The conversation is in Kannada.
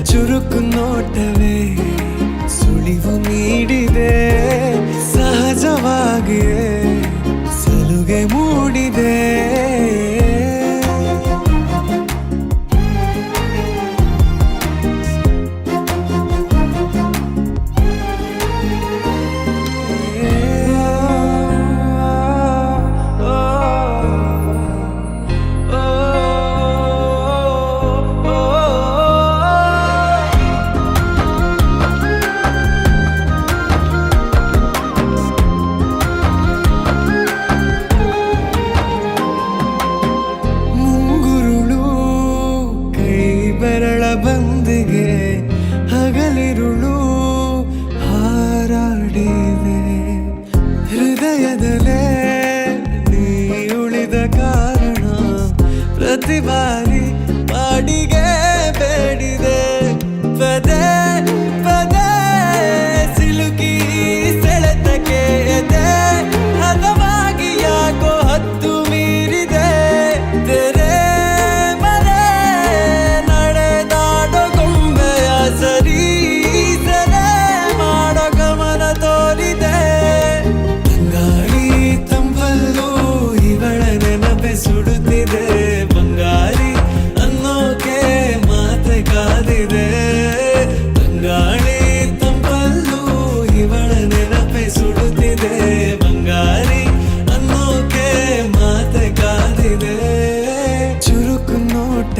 ಚುರುಕು ನೋಟವೇ ಸುಳಿವು ನೀಡಿದೆ, ಸಹಜವಾಗಿಯೇ ಸಲುಗೆ ಮೂಡಿದೆ. ಬಂದಿಗೆ ಹಗಲಿರುಳು ಹಾರಾಡಿದೆ, ಹೃದಯದಲ್ಲೇ ನೀ ಉಳಿದ ಕಾರಣ ಪ್ರತಿ ಬಾರಿ ಬಾಡಿಗೆ ಬೇಡಿದೆ. ಪದೇ ಪದೇ ಸಿಲುಕಿ ಸೆಳೆತಕ್ಕೆ ಎದೆ ಹದವಾಗಿ ಯಾಕೋ ಹತ್ತು ಮೀರಿದೆ. ತೆರೆ ಸುಡುತ್ತಿದೆ ಬಂಗಾರಿ ಅನ್ನೋಕೆ ಮಾತೆ ಕಾದಿದೆ. ಬಂಗಾಳಿ ತಂಪಲ್ಲೂ ಇವಳ ನೆನಪೆ ಸುಡುತ್ತಿದೆ, ಬಂಗಾರಿ ಅನ್ನೋಕೆ ಮಾತೆ ಕಾದಿದೆ. ಚುರುಕು ನೋಟ